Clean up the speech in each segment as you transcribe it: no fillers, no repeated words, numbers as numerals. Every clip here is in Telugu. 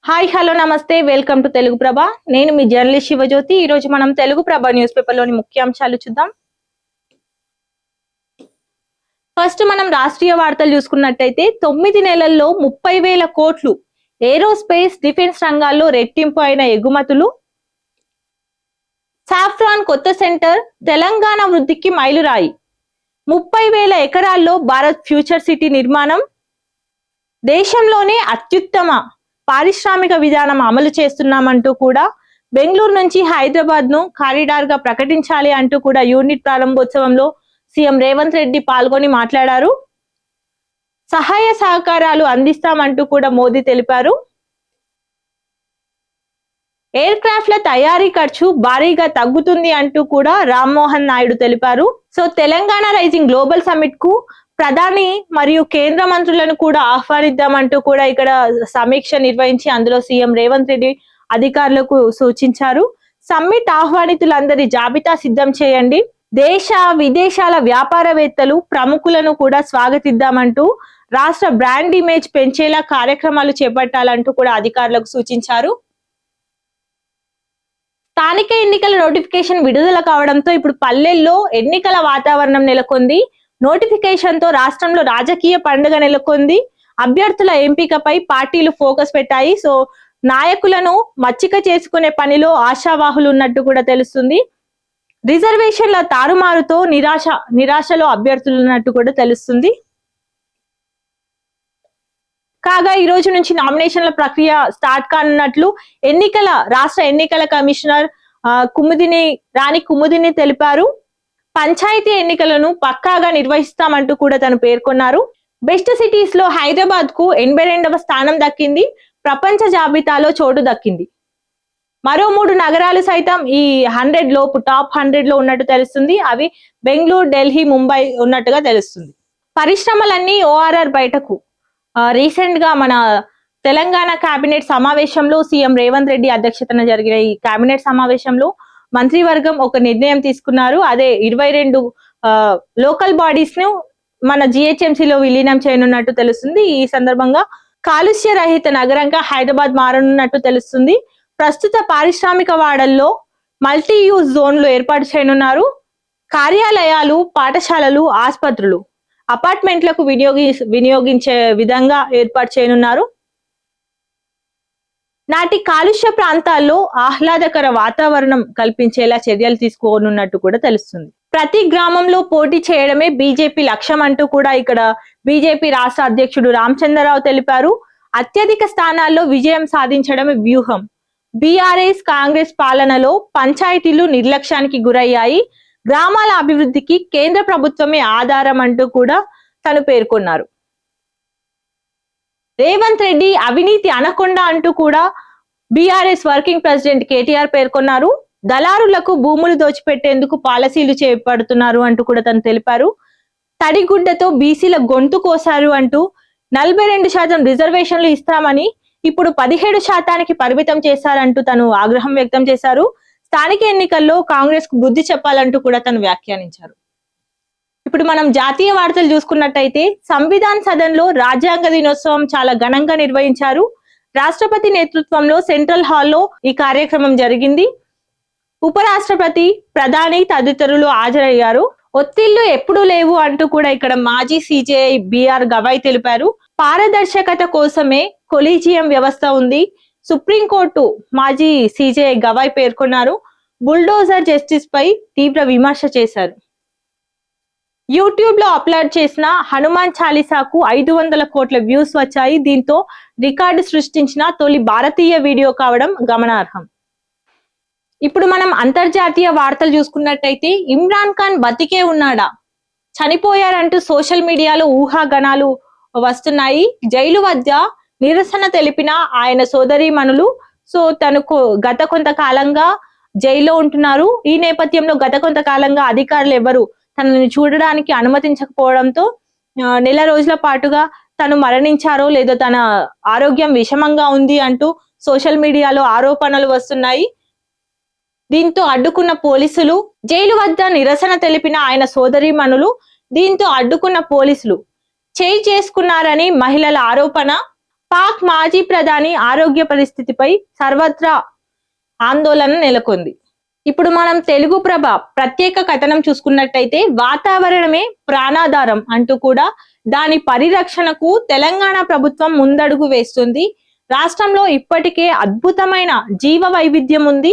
హాయ్ హలో నమస్తే వెల్కమ్ టు తెలుగు ప్రభ. నేను మీ జర్నలిస్ట్ శివజ్యోతి. ఈ రోజు మనం తెలుగు ప్రభ న్యూస్ పేపర్ లోని ముఖ్యాంశాలు చూద్దాం. ఫస్ట్ మనం రాష్ట్రీయ వార్తలు చూసుకున్నట్టయితే 9 నెలల్లో 30,000 కోట్లు ఏరోస్పేస్ డిఫెన్స్ రంగాల్లో రెట్టింపు అయిన ఎగుమతులు. సాఫ్రాన్ కొత్త సెంటర్ తెలంగాణ వృద్ధికి మైలురాయి. 30,000 ఎకరాల్లో భారత్ ఫ్యూచర్ సిటీ నిర్మాణం. దేశంలోనే అత్యుత్తమ పారిశ్రామిక విధానం అమలు చేస్తున్నామంటూ కూడా బెంగళూరు నుంచి హైదరాబాద్ ను కారిడార్ గా ప్రకటించాలి అంటూ కూడా యూనిట్ ప్రారంభోత్సవంలో సీఎం రేవంత్ రెడ్డి పాల్గొని మాట్లాడారు. సహాయ సహకారాలు అందిస్తామంటూ కూడా మోదీ తెలిపారు. ఎయిర్ క్రాఫ్ట్ల తయారీ ఖర్చు భారీగా తగ్గుతుంది అంటూ కూడా రామ్మోహన్ నాయుడు తెలిపారు. So Telangana rising global summit కు ప్రధాని మరియు కేంద్ర మంత్రులను కూడా ఆహ్వానిద్దామంటూ కూడా ఇక్కడ సమీక్ష నిర్వహించి అందులో సీఎం రేవంత్ రెడ్డి అధికారులకు సూచించారు. సమ్మిట్ ఆహ్వానితులందరి జాబితా సిద్ధం చేయండి. దేశ విదేశాల వ్యాపారవేత్తలు ప్రముఖులను కూడా స్వాగతిద్దామంటూ రాష్ట్ర బ్రాండ్ ఇమేజ్ పెంచేలా కార్యక్రమాలు చేపట్టాలంటూ కూడా అధికారులకు సూచించారు. స్థానిక ఎన్నికల నోటిఫికేషన్ విడుదల కావడంతో ఇప్పుడు పల్లెల్లో ఎన్నికల వాతావరణం నెలకొంది. నోటిఫికేషన్ తో రాష్ట్రంలో రాజకీయ పండుగ నెలకొంది. అభ్యర్థుల ఎంపికపై పార్టీలు ఫోకస్ పెట్టాయి. సో నాయకులను మచ్చిక చేసుకునే పనిలో ఆశావాహులు ఉన్నట్టు కూడా తెలుస్తుంది. రిజర్వేషన్ల తారుమారుతో నిరాశలో అభ్యర్థులు ఉన్నట్టు కూడా తెలుస్తుంది. కాగా ఈ రోజు నుంచి నామినేషన్ల ప్రక్రియ స్టార్ట్ కానున్నట్లు రాష్ట్ర ఎన్నికల కమిషనర్ రాణి కుముదిని తెలిపారు. పంచాయతీ ఎన్నికలను పక్కాగా నిర్వహిస్తామంటూ కూడా తను పేర్కొన్నారు. బెస్ట్ సిటీస్ లో హైదరాబాద్ కు 82వ స్థానం దక్కింది. ప్రపంచ జాబితాలో చోటు దక్కింది. మరో 3 నగరాలు సైతం ఈ 100 లోపు టాప్ 100 లో ఉన్నట్టు తెలుస్తుంది. అవి బెంగళూరు, ఢిల్లీ, ముంబై ఉన్నట్టుగా తెలుస్తుంది. పరిశ్రమలన్నీ ఓఆర్ఆర్ బయటకు. రీసెంట్ గా మన తెలంగాణ కేబినెట్ సమావేశంలో సీఎం రేవంత్ రెడ్డి అధ్యక్షతన జరిగిన ఈ కేబినెట్ సమావేశంలో మంత్రివర్గం ఒక నిర్ణయం తీసుకున్నారు. అదే 22 లోకల్ బాడీస్ ను మన జిహెచ్ఎంసీలో విలీనం చేయనున్నట్టు తెలుస్తుంది. ఈ సందర్భంగా కాలుష్య రహిత నగరంగా హైదరాబాద్ మారనున్నట్టు తెలుస్తుంది. ప్రస్తుత పారిశ్రామిక వాడల్లో మల్టీ యూజ్ జోన్లు ఏర్పాటు చేయనున్నారు. కార్యాలయాలు, పాఠశాలలు, ఆసుపత్రులు, అపార్ట్మెంట్లకు వినియోగించే విధంగా ఏర్పాటు చేయనున్నారు. నాటి కాలుష్య ప్రాంతాల్లో ఆహ్లాదకర వాతావరణం కల్పించేలా చర్యలు తీసుకోనున్నట్టు కూడా తెలుస్తుంది. ప్రతి గ్రామంలో పోటీ చేయడమే బీజేపీ లక్ష్యం అంటూ కూడా ఇక్కడ బీజేపీ రాష్ట్ర అధ్యక్షుడు రామచంద్రరావు తెలిపారు. అత్యధిక స్థానాల్లో విజయం సాధించడమే వ్యూహం. బీఆర్ఎస్ కాంగ్రెస్ పాలనలో పంచాయతీలు నిర్లక్ష్యానికి గురయ్యాయి. గ్రామాల అభివృద్ధికి కేంద్ర ప్రభుత్వమే ఆధారం అంటూ కూడా తను పేర్కొన్నారు. రేవంత్ రెడ్డి అవినీతి అనకొండ అంటూ కూడా బీఆర్ఎస్ వర్కింగ్ ప్రెసిడెంట్ కేటీఆర్ పేర్కొన్నారు. దళారులకు భూములు దోచిపెట్టేందుకు పాలసీలు చేపడుతున్నారు అంటూ కూడా తను తెలిపారు. తడిగుడ్డతో బీసీల గొంతు కోసారు అంటూ 42% రిజర్వేషన్లు ఇస్తామని ఇప్పుడు 17% పరిమితం చేశారంటూ తను ఆగ్రహం వ్యక్తం చేశారు. స్థానిక ఎన్నికల్లో కాంగ్రెస్ కు బుద్ధి చెప్పాలంటూ కూడా తను వ్యాఖ్యానించారు. ఇప్పుడు మనం జాతీయ వార్తలు చూసుకున్నట్టయితే సంవిధాన్ సదన్ లో రాజ్యాంగ దినోత్సవం చాలా ఘనంగా నిర్వహించారు. రాష్ట్రపతి నేతృత్వంలో సెంట్రల్ హాల్లో ఈ కార్యక్రమం జరిగింది. ఉపరాష్ట్రపతి, ప్రధాని తదితరులు హాజరయ్యారు. ఒత్తిళ్లు ఎప్పుడూ లేవు అంటూ కూడా ఇక్కడ మాజీ సిజేఐ బిఆర్ గవాయ్ తెలిపారు. పారదర్శకత కోసమే కొలీజియం వ్యవస్థ ఉంది. సుప్రీంకోర్టు మాజీ సిజేఐ గవాయ్ పేర్కొన్నారు. బుల్డోజర్ జస్టిస్ పై తీవ్ర విమర్శ చేశారు. యూట్యూబ్ లో అప్లోడ్ చేసిన హనుమాన్ చాలీసాకు 500 కోట్ల వ్యూస్ వచ్చాయి. దీంతో రికార్డు సృష్టించిన తొలి భారతీయ వీడియో కావడం గమనార్హం. ఇప్పుడు మనం అంతర్జాతీయ వార్తలు చూసుకున్నట్టయితే ఇమ్రాన్ ఖాన్ బతికే ఉన్నాడా, చనిపోయారంటూ సోషల్ మీడియాలో ఊహాగానాలు వస్తున్నాయి. జైలు వద్ద నిరసన తెలిపిన ఆయన సోదరీమణులు తనకు గత కొంతకాలంగా జైల్లో ఉంటున్నారు. ఈ నేపథ్యంలో గత కొంతకాలంగా అధికారులు ఎవరు తనని చూడడానికి అనుమతించకపోవడంతో నెల రోజుల పాటుగా తను మరణించారో లేదో తన ఆరోగ్యం విషమంగా ఉంది అంటూ సోషల్ మీడియాలో ఆరోపణలు వస్తున్నాయి. దీంతో అడ్డుకున్న పోలీసులు, జైలు వద్ద నిరసన తెలిపిన ఆయన సోదరీమణులు దీంతో అడ్డుకున్న పోలీసులు చేయి చేసుకున్నారని మహిళల ఆరోపణ. పాక్ మాజీ ప్రధాని ఆరోగ్య పరిస్థితిపై సర్వత్రా ఆందోళన నెలకొంది. ఇప్పుడు మనం తెలుగు ప్రభ ప్రత్యేక కథనం చూసుకున్నట్టయితే వాతావరణమే ప్రాణాధారం అంటూ కూడా దాని పరిరక్షణకు తెలంగాణ ప్రభుత్వం ముందడుగు వేస్తుంది. రాష్ట్రంలో ఇప్పటికే అద్భుతమైన జీవ వైవిధ్యం ఉంది.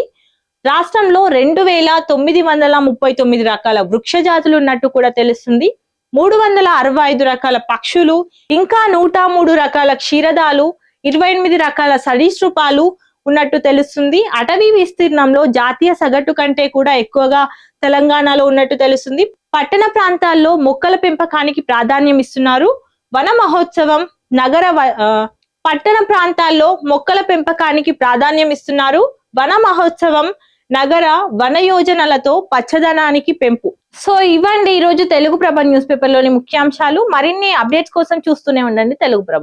రాష్ట్రంలో 2939 రకాల వృక్ష జాతులు ఉన్నట్టు కూడా తెలుస్తుంది. 365 రకాల పక్షులు, ఇంకా 103 రకాల క్షీరదాలు, 28 రకాల సరీసృపాలు ఉన్నట్టు తెలుస్తుంది. అటవీ విస్తీర్ణంలో జాతీయ సగటు కంటే కూడా ఎక్కువగా తెలంగాణలో ఉన్నట్టు తెలుస్తుంది. పట్టణ ప్రాంతాల్లో మొక్కల పెంపకానికి ప్రాధాన్యం ఇస్తున్నారు. వన మహోత్సవం పట్టణ ప్రాంతాల్లో మొక్కల పెంపకానికి ప్రాధాన్యం ఇస్తున్నారు. వన మహోత్సవం, నగర వన యోజనలతో పచ్చదనానికి పెంపు. సో ఇవ్వండి ఈరోజు తెలుగు ప్రభ న్యూస్ పేపర్ లోని ముఖ్యాంశాలు. మరిన్ని అప్డేట్స్ కోసం చూస్తూనే ఉండండి తెలుగు ప్రభ.